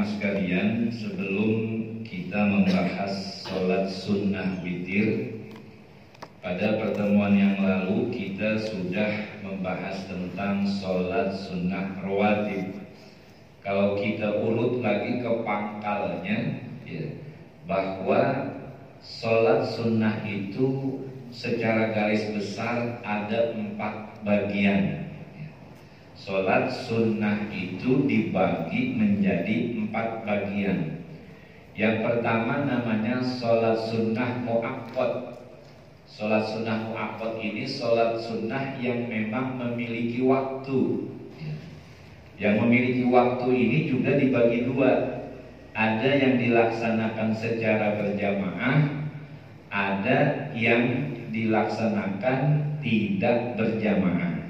jamaah sekalian, sebelum kita membahas sholat sunnah witir, pada pertemuan yang lalu kita sudah membahas tentang sholat sunnah rawatib. Kalau kita urut lagi ke pangkalnya, ya, bahwa sholat sunnah itu secara garis besar ada 4 bagian. Sholat sunnah itu dibagi menjadi 4 bagian. Yang pertama namanya sholat sunnah mu'aqqad. Sholat sunnah mu'aqqad ini sholat sunnah yang memang memiliki waktu. Yang memiliki waktu ini juga dibagi 2. Ada yang dilaksanakan secara berjamaah, ada yang dilaksanakan tidak berjamaah.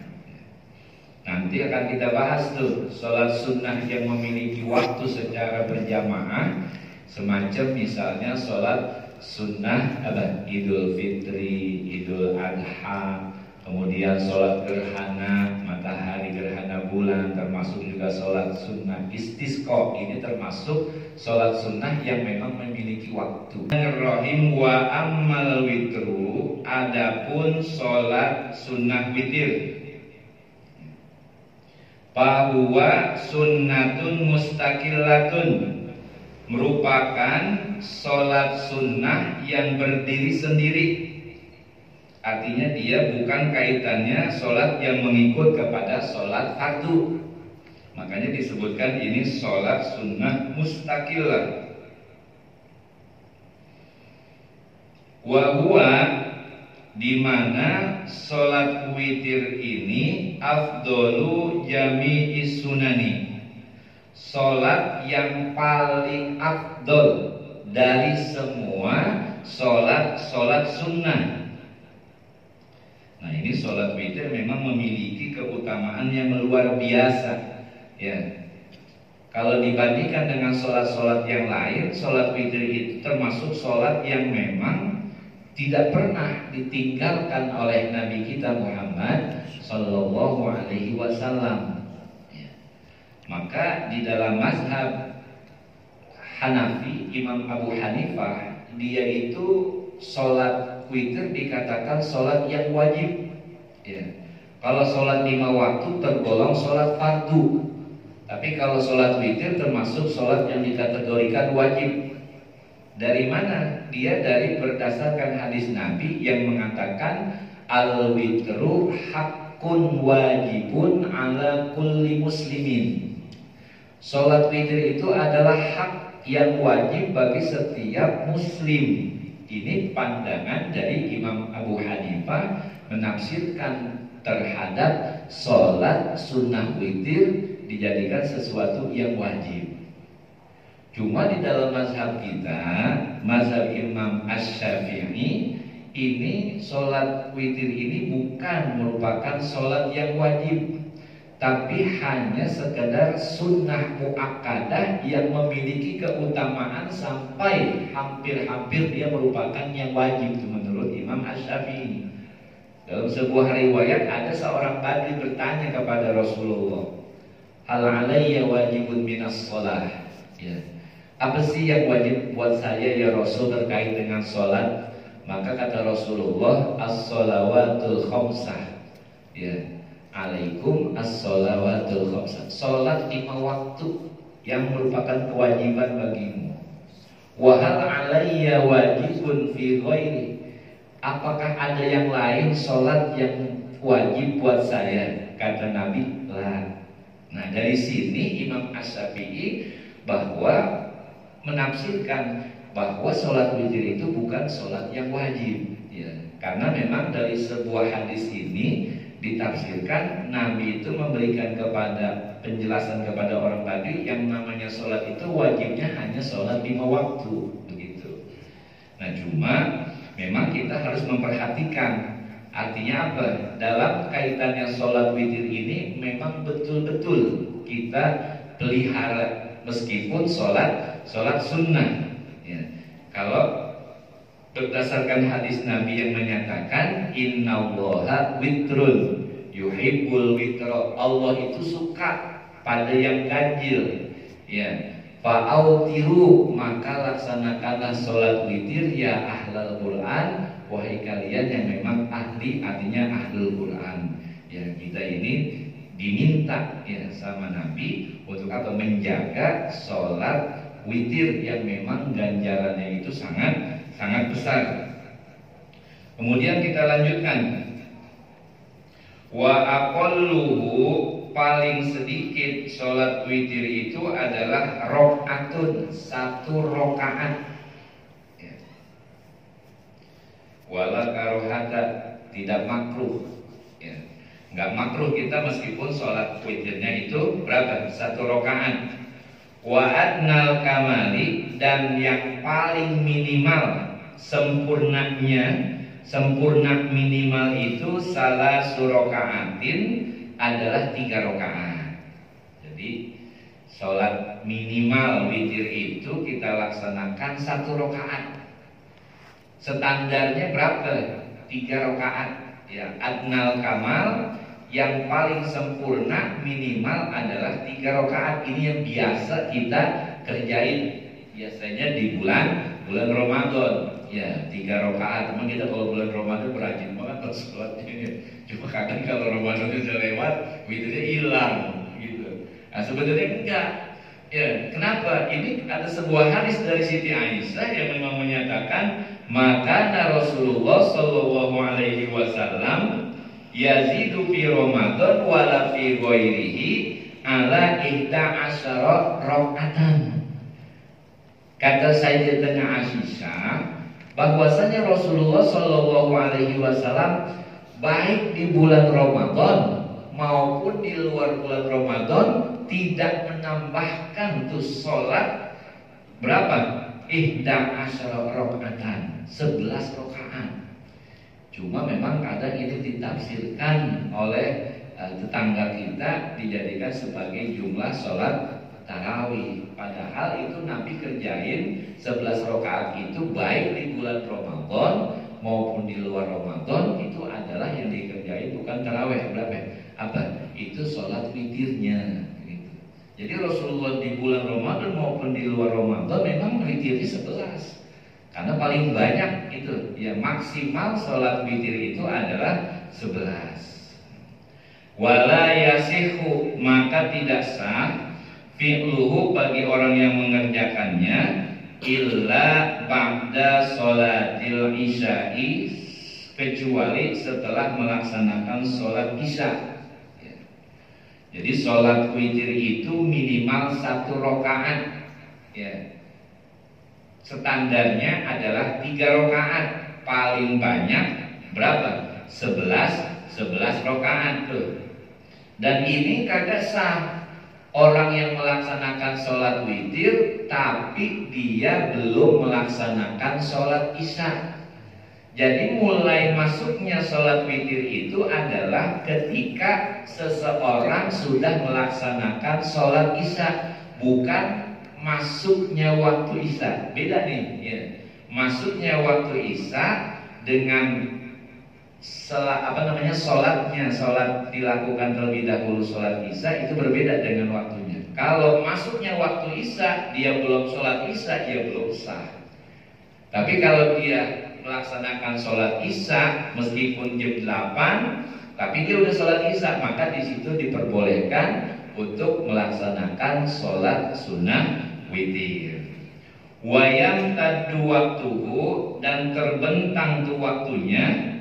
Nanti akan kita bahas tuh sholat sunnah yang memiliki waktu secara berjamaah, semacam misalnya sholat sunnah Idul Fitri, Idul Adha, kemudian sholat gerhana matahari, gerhana bulan, termasuk juga sholat sunnah istisqa. Ini termasuk sholat sunnah yang memang memiliki waktu. Rahim wa ammal witru, adapun sholat sunnah witir, bahwa sunnatun mustaqillatun, merupakan sholat sunnah yang berdiri sendiri. Artinya dia bukan kaitannya sholat yang mengikut kepada sholat fardu. Makanya disebutkan ini sholat sunnah mustaqillah. Wa huwa, di mana sholat witir ini afdolu jami'i sunani, sholat yang paling afdol dari semua sholat sunnah. Nah, ini sholat witir memang memiliki keutamaan yang luar biasa, ya. Kalau dibandingkan dengan sholat-sholat yang lain, sholat witir itu termasuk sholat yang memang tidak pernah ditinggalkan oleh Nabi kita Muhammad Sallallahu Alaihi Wasallam. Maka di dalam mazhab Hanafi, Imam Abu Hanifah, dia itu sholat witir dikatakan sholat yang wajib. Ya. Kalau sholat 5 waktu tergolong sholat fardu, tapi kalau sholat witir termasuk sholat yang dikategorikan wajib. Dari mana? Dia dari berdasarkan hadis Nabi yang mengatakan al-witru haqqun wajibun ala kulli muslimin. Sholat witir itu adalah hak yang wajib bagi setiap muslim. Ini pandangan dari Imam Abu Hanifah menafsirkan terhadap sholat sunnah witir dijadikan sesuatu yang wajib. Cuma di dalam mazhab kita, mazhab Imam Asy-Syafi'i, ini sholat witir ini bukan merupakan sholat yang wajib, tapi hanya sekedar sunnah muakkadah yang memiliki keutamaan sampai hampir-hampir dia merupakan yang wajib. Itu menurut Imam Asy-Syafi'i. Dalam sebuah riwayat ada seorang badri bertanya kepada Rasulullah, hal alayya wajibun minas sholah, ya. Apa sih yang wajib buat saya ya Rasul terkait dengan sholat? Maka kata Rasulullah, as-sholawatul khamsah, ya, alaikum as-sholawatul khamsah, sholat 5 waktu yang merupakan kewajiban bagimu. Wa hal alayya wajibun fi ghairi, apakah ada yang lain sholat yang wajib buat saya? Kata Nabi, lah. Nah, dari sini Imam Asy-Syafi'i bahwa menafsirkan bahwa sholat witir itu bukan sholat yang wajib, ya. Karena memang dari sebuah hadis ini ditafsirkan Nabi itu memberikan kepada penjelasan kepada orang tadi yang namanya sholat itu wajibnya hanya sholat 5 waktu, begitu. Nah, cuma memang kita harus memperhatikan artinya apa dalam kaitannya sholat witir ini. Memang betul-betul kita pelihara meskipun sholat sunnah, ya. Kalau berdasarkan hadis Nabi yang menyatakan innallaha witrun yuhibbul witra, Allah itu suka pada yang ganjil, ya. Fa'autiru, maka laksanakanlah sholat witir ya ahlal Quran, wahai kalian yang memang ahli, artinya ahlul Quran. Ya, kita ini diminta ya sama Nabi untuk apa? Menjaga sholat witir yang memang ganjarannya itu sangat sangat besar. Kemudian kita lanjutkan. Wa aqalluhu, paling sedikit sholat witir itu adalah rokatun, satu rokaat. Ya. Wala karohata, tidak makruh. Ya. Nggak makruh kita meskipun sholat witirnya itu berapa? Satu rokaat. Wa adnal kamali, dan yang paling minimal sempurnanya, sempurna minimal itu salah surokaatin adalah 3 rakaat. Jadi sholat minimal witir itu kita laksanakan 1 rakaat. Standarnya berapa? 3 rakaat. Ya, adnal kamal, yang paling sempurna minimal adalah 3 rakaat. Ini yang biasa kita kerjain biasanya di bulan Ramadan. Ya, 3 rakaat. Memang kita kalau bulan Ramadan rajin banget sholatnya. Cuma kadang kalau Ramadan sudah lewat, witirnya hilang gitu. Nah, sebenarnya enggak. Ya, kenapa? Ini ada sebuah hadis dari Siti Aisyah yang memang menyatakan, maka Rasulullah Shallallahu Alaihi Wasallam yazidu fi Ramadan wala fi ghairihi ala 11 rakaatan. Kata Sayyidatina Aisyah bahwasanya Rasulullah Shallallahu Alaihi Wasallam baik di bulan Ramadan maupun di luar bulan Ramadan tidak menambahkan tuh sholat berapa? 11 rakaatan, 11 rakaat. Cuma memang kadang ini ditafsirkan oleh tetangga kita dijadikan sebagai jumlah sholat tarawih. Padahal itu Nabi kerjain 11 rakaat itu baik di bulan Ramadan maupun di luar Ramadan, itu adalah yang dikerjain bukan tarawih. Berapa? Apa? Itu sholat witirnya gitu. Jadi Rasulullah di bulan Ramadan maupun di luar Ramadan memang witirnya 11. Karena paling banyak itu ya, maksimal sholat witir itu adalah 11. Wala yasihu, maka tidak sah fi'luhu bagi orang yang mengerjakannya illa ba'da sholatil isya'i, kecuali setelah melaksanakan sholat isya. Ya. Jadi sholat witir itu minimal 1 rakaat. Ya. Standarnya adalah 3 rakaat, paling banyak berapa? 11 rakaat tuh. Dan ini kagak sah orang yang melaksanakan sholat witir tapi dia belum melaksanakan sholat isya. Jadi mulai masuknya sholat witir itu adalah ketika seseorang sudah melaksanakan sholat isya, bukan masuknya waktu isya. Beda nih ya. Masuknya waktu isya dengan sholatnya, sholat dilakukan terlebih dahulu, sholat isya itu berbeda dengan waktunya. Kalau masuknya waktu isya dia belum sholat isya, dia belum sah. Tapi kalau dia melaksanakan sholat isya meskipun jam 8 tapi dia udah sholat isya, maka di situ diperbolehkan untuk melaksanakan sholat sunnah witir. Wayam tadu waktuhu, dan terbentang tuh waktunya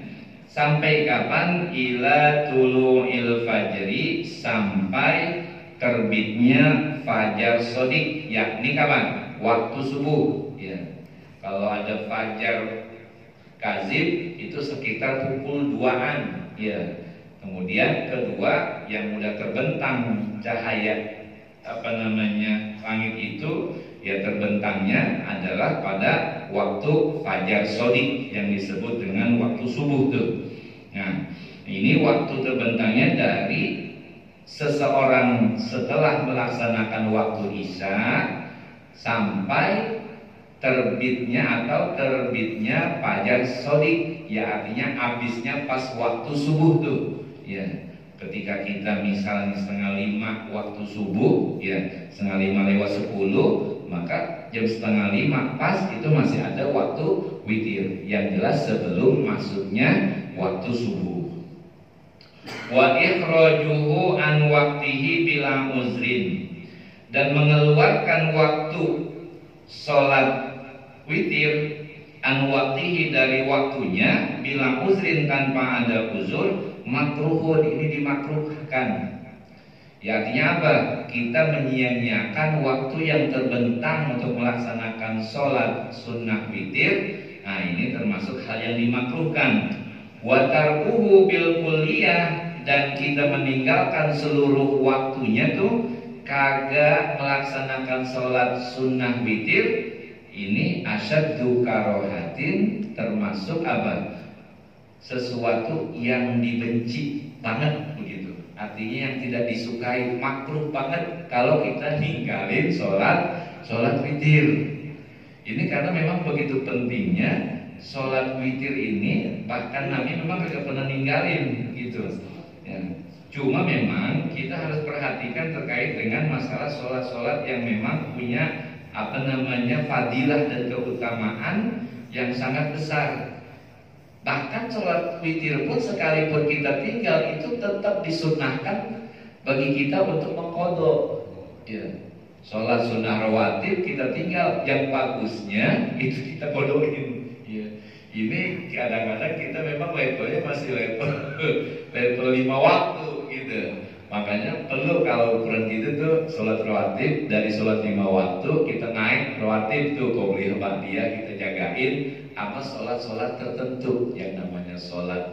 sampai kapan? Ila tulu'il fajri, sampai terbitnya fajar sodik, yakni kapan? Waktu subuh ya. Kalau ada fajar kazib itu sekitar pukul 2-an ya. Kemudian kedua yang udah terbentang cahaya langit itu ya, terbentangnya adalah pada waktu fajar sodik yang disebut dengan waktu subuh tuh. Nah, ini waktu terbentangnya dari seseorang setelah melaksanakan waktu isya sampai terbitnya fajar sodik, ya artinya habisnya pas waktu subuh tuh ya. Ketika kita misalnya 4:30 waktu subuh, ya 4:30 maka jam 4:30 pas itu masih ada waktu witir. Yang jelas sebelum masuknya waktu subuh. Wa ikhrajuhu an waqtihi bila uzrin, dan mengeluarkan waktu sholat witir an waqtihi dari waktunya bila uzrin tanpa ada uzur, makruhun, ini dimakruhkan. Ya, artinya apa? Kita menyia-nyiakan waktu yang terbentang untuk melaksanakan sholat sunnah witir. Nah, ini termasuk hal yang dimakruhkan. Wa tarkuhu bil kulliyah, dan kita meninggalkan seluruh waktunya tuh kagak melaksanakan sholat sunnah witir. Ini asyaddu karohatin, termasuk apa? Sesuatu yang dibenci banget begitu. Artinya yang tidak disukai, makruh banget kalau kita ninggalin sholat witir. Ini karena memang begitu pentingnya sholat witir ini, bahkan Nabi memang tidak pernah ninggalin gitu. Ya. Cuma memang kita harus perhatikan terkait dengan masalah sholat-sholat yang memang punya fadilah dan keutamaan yang sangat besar. Bahkan sholat witir pun sekalipun kita tinggal itu tetap disunnahkan bagi kita untuk mengqadha. Ya. Sholat sunnah rawatib kita tinggal, yang bagusnya itu kita qadhain. Ya. Ini kadang-kadang kita memang levelnya masih level 5 waktu gitu. Makanya perlu kalau ukuran gitu tuh sholat rawatib, dari sholat 5 waktu kita naik rawatib tuh qobliyah ba'diyah kita jagain, sama sholat-sholat tertentu yang namanya sholat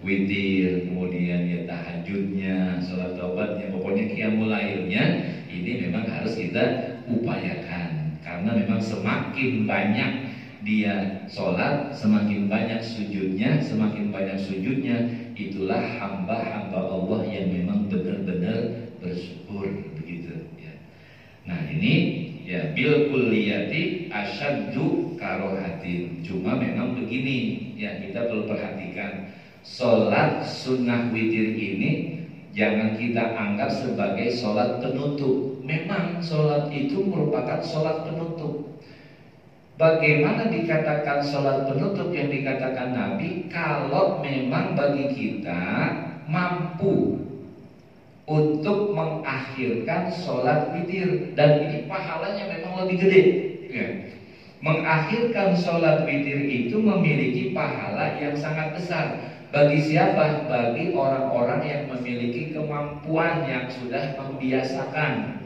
witir, kemudian ya tahajudnya, sholat taubatnya, pokoknya qiyamul lailnya ini memang harus kita upayakan, karena memang semakin banyak dia sholat, semakin banyak sujudnya, itulah hamba-hamba Allah yang memang benar-benar bersyukur begitu ya. Nah ini ya bil kulliyati asyaddu karohatin. Cuma memang begini ya, kita perlu perhatikan, sholat sunnah witir ini jangan kita anggap sebagai sholat penutup. Memang sholat itu merupakan sholat penutup. Bagaimana dikatakan sholat penutup yang dikatakan Nabi? Kalau memang bagi kita mampu untuk mengakhirkan sholat witir, dan ini pahalanya memang lebih gede ya. Mengakhirkan sholat witir itu memiliki pahala yang sangat besar. Bagi siapa? Bagi orang-orang yang memiliki kemampuan, yang sudah membiasakan.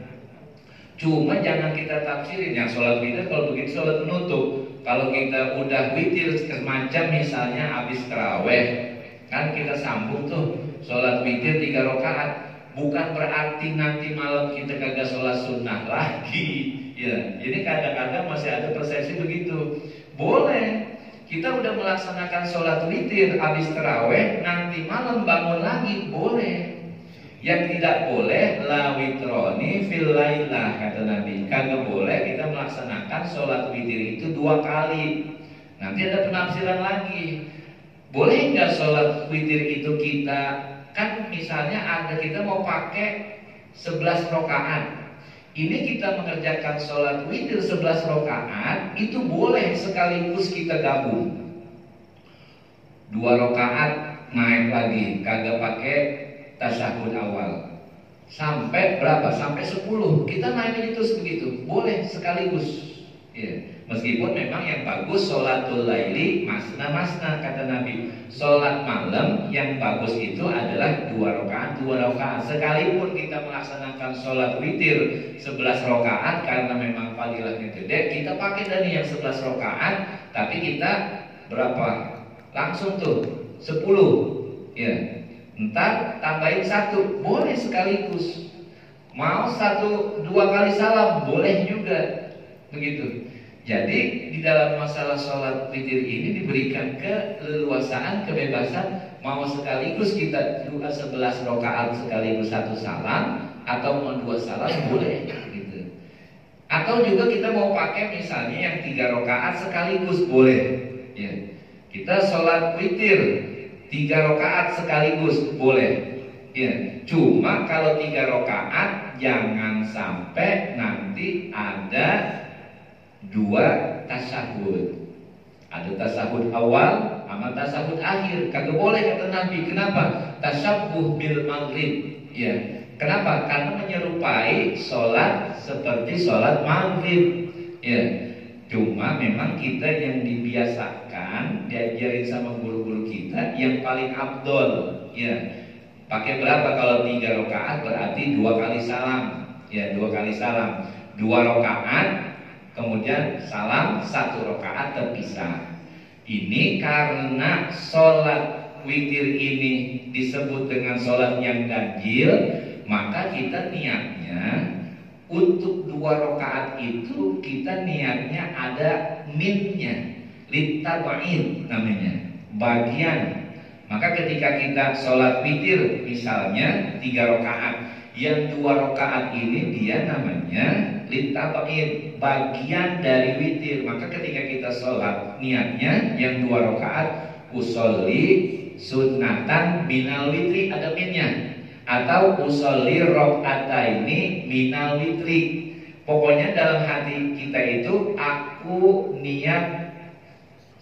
Cuma jangan kita tafsirin yang sholat witir kalau begitu sholat penutup. Kalau kita udah witir semacam misalnya habis taraweh, kan kita sambung tuh sholat witir 3 rakaat. Bukan berarti nanti malam kita kagak sholat sunnah lagi ya. Jadi kadang-kadang masih ada persepsi begitu. Boleh, kita udah melaksanakan sholat witir habis taraweh, nanti malam bangun lagi, boleh. Yang tidak boleh la witroni fil lailah, kata Nabi. Kagak boleh kita melaksanakan sholat witir itu 2 kali. Nanti ada penafsiran lagi. Boleh nggak sholat witir itu kita, kan misalnya ada kita mau pakai 11 rakaat. Ini kita mengerjakan sholat witir 11 rakaat, itu boleh sekaligus kita gabung. 2 rakaat naik lagi, kagak pakai tasyahud awal. Sampai berapa? Sampai 10. Kita naik itu begitu. Boleh sekaligus. Ya. Meskipun memang yang bagus sholatul laili masna-masna, kata Nabi. Sholat malam yang bagus itu adalah 2 rakaat. Sekalipun kita melaksanakan sholat witir 11 rakaat, karena memang fadilahnya gede, kita pakai dari yang 11 rakaat, tapi kita berapa? Langsung tuh 10. Ya. Entar tambahin 1, boleh sekaligus. Mau 1-2 kali salam, boleh juga. Begitu. Jadi di dalam masalah sholat witir ini diberikan keleluasaan, kebebasan. Mau sekaligus kita 11 rakaat sekaligus 1 salam, atau mau 2 salam, boleh gitu. Atau juga kita mau pakai misalnya yang 3 rakaat sekaligus, boleh ya. Kita sholat witir 3 rakaat sekaligus boleh. Ya, cuma kalau 3 rakaat jangan sampai nanti ada 2 tasyahud. Ada tasyahud awal sama tasyahud akhir. Kagak boleh kata Nabi. Kenapa? Tasyabbuh bil maghrib. Ya. Kenapa? Karena menyerupai sholat seperti sholat maghrib. Ya. Cuma memang kita yang dibiasakan diajarin sama guru-guru kita yang paling afdol. Ya. Pakai berapa kalau 3 rakaat berarti 2 kali salam. Ya, 2 kali salam. 2 rakaat kemudian salam, 1 rakaat terpisah. Ini karena sholat witir ini disebut dengan sholat yang ganjil, maka kita niatnya untuk 2 rakaat itu kita niatnya ada minnya, litaba'in namanya, bagian. Maka ketika kita sholat witir misalnya 3 rakaat, yang 2 rakaat ini dia namanya litaba'in, bagian dari witir. Maka ketika kita sholat niatnya yang 2 rakaat, usolli sunnatan minal witri, ada minnya, atau usolli rokataini minal witri. Pokoknya dalam hati kita itu aku niat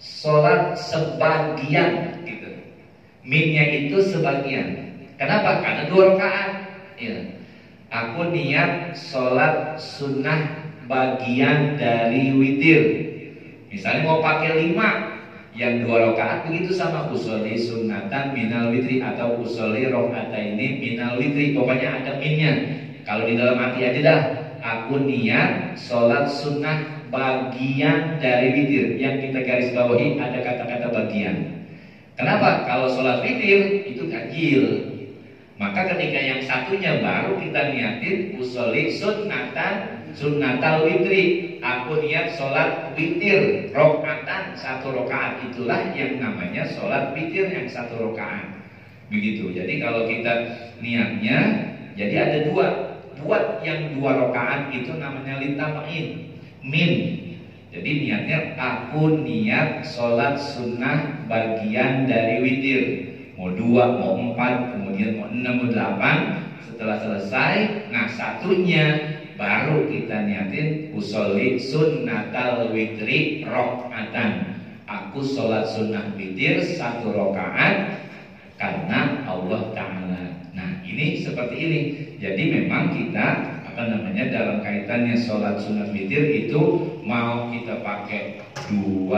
sholat sebagian gitu. Minnya itu sebagian. Kenapa? Karena 2 rakaat. Ya. Aku niat sholat sunnah bagian dari witir. Misalnya mau pakai 5, yang 2 rakaat begitu sama usolli sunnatan minal witri atau usolli rokataini minal witri. Pokoknya ada minnya. Kalau di dalam hati aja dah, aku niat sholat sunnah bagian dari witir. Yang kita garis bawahi ada kata-kata bagian. Kenapa? Kalau sholat witir itu ganjil. Maka ketika yang satunya baru kita niatin usolli sunnatal witri. Aku niat sholat witir rokatan 1 rakaat, itulah yang namanya sholat witir yang 1 rakaat. Begitu. Jadi kalau kita niatnya, jadi ada 2. Buat yang 2 rakaat itu namanya litaba'in, min. Jadi niatnya aku niat sholat sunnah bagian dari witir. Mau 2, mau 4, kemudian mau 6, mau 8. Setelah selesai, nah satunya baru kita niatin usolli sunnatal witri rokatan. Aku sholat sunnah witir 1 rakaat karena Allah Ta'ala. Nah ini seperti ini. Jadi memang kita dalam kaitannya sholat sunnah witir itu mau kita pakai 2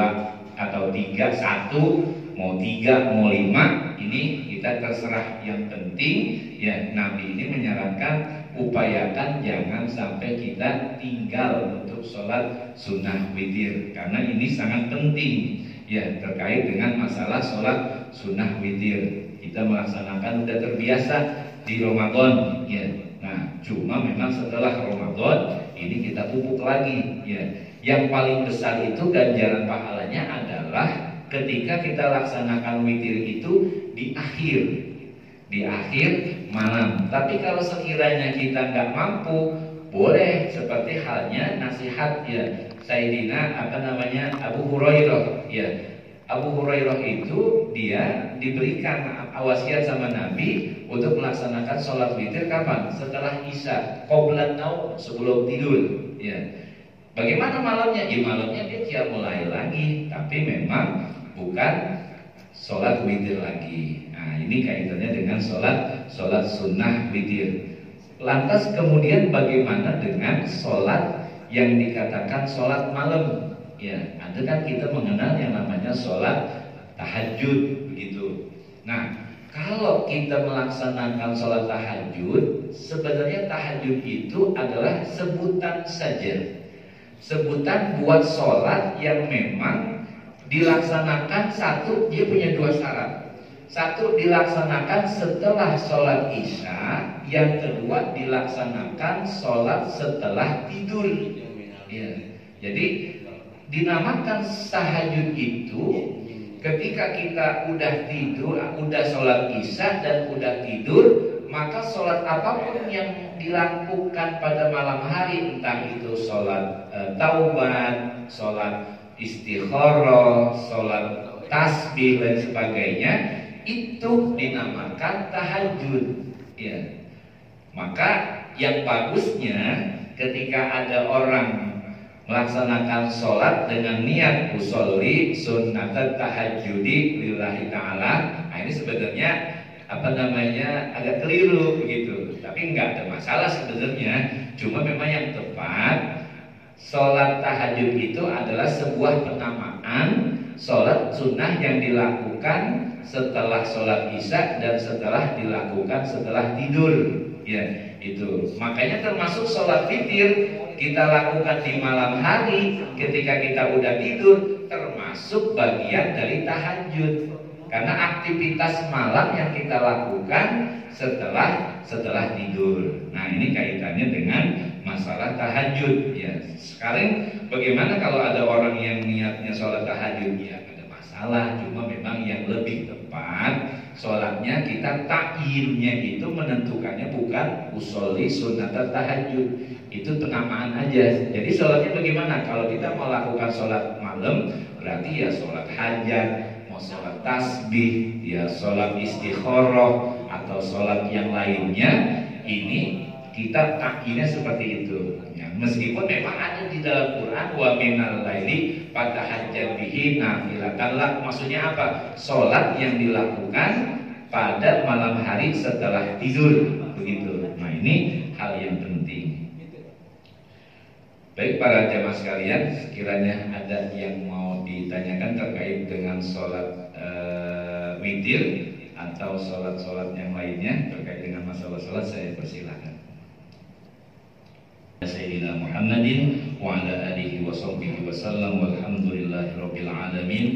atau 3, 1, mau 3, mau 5, ini kita terserah. Yang penting ya Nabi ini menyarankan upayakan jangan sampai kita tinggal untuk sholat sunnah witir, karena ini sangat penting ya terkait dengan masalah sholat sunnah witir. Kita melaksanakan udah terbiasa di Ramadan ya. Nah, cuma memang setelah Ramadan ini kita pupuk lagi ya. Yang paling besar itu ganjaran pahalanya adalah ketika kita laksanakan witir itu di akhir malam. Tapi kalau sekiranya kita nggak mampu, boleh seperti halnya nasihat ya Sayyidina Abu Hurairah ya. Abu Hurairah itu dia diberikan wasiat sama Nabi untuk melaksanakan sholat witir kapan? Setelah Isya, qoblan naum, sebelum tidur ya. Bagaimana malamnya? Ya malamnya dia qiyamul lail lagi, tapi memang bukan sholat witir lagi. Nah ini kaitannya dengan sholat sunnah witir. Lantas kemudian bagaimana dengan sholat yang dikatakan sholat malam? Ya, ada kan kita mengenal yang namanya sholat tahajud begitu. Nah, kalau kita melaksanakan sholat tahajud, sebenarnya tahajud itu adalah sebutan saja, sebutan buat sholat yang memang dilaksanakan satu, dia punya 2 syarat. Satu dilaksanakan setelah sholat isya, yang kedua dilaksanakan sholat setelah tidur. Ya, jadi dinamakan tahajud itu ketika kita udah tidur, udah sholat isya dan udah tidur, maka sholat apapun yang dilakukan pada malam hari, entah itu sholat taubat, sholat istikharah, sholat tasbih dan sebagainya, itu dinamakan tahajud. Ya. Maka yang bagusnya ketika ada orang melaksanakan sholat dengan niat usolli sunnatat tahajudi lillahi ta'ala, nah ini sebenarnya agak keliru begitu, tapi nggak ada masalah sebenarnya. Cuma memang yang tepat, sholat tahajud itu adalah sebuah penamaan sholat sunnah yang dilakukan setelah sholat isya dan setelah dilakukan setelah tidur. Ya, itu. Makanya termasuk sholat witir kita lakukan di malam hari ketika kita udah tidur, termasuk bagian dari tahajud. Karena aktivitas malam yang kita lakukan setelah tidur. Nah, ini kaitannya dengan masalah tahajud. Ya, sekarang bagaimana kalau ada orang yang niatnya sholat tahajud? Ya, ada masalah. Cuma memang yang lebih tepat sholatnya kita takyinnya itu menentukannya bukan usolli sunnatat tahajud, itu penamaan aja. Jadi sholatnya bagaimana? Kalau kita melakukan sholat malam berarti ya sholat hajat, mau sholat tasbih, ya sholat istikharah atau sholat yang lainnya, ini kita takyinnya seperti itu. Ya, meskipun memang ada di dalam Quran wa minal laili fatahajjat bihi nafilatan lak, maksudnya apa? Sholat yang dilakukan pada malam hari setelah tidur, begitu. Nah, ini hal yang penting. Baik para jamaah sekalian, sekiranya ada yang mau ditanyakan terkait dengan sholat witir atau sholat-sholat yang lainnya terkait dengan masalah sholat, saya persilakan. Sayyidina Muhammadin wa ala alihi wa sahbihi wa sallam walhamdulillahi rabbil alamin.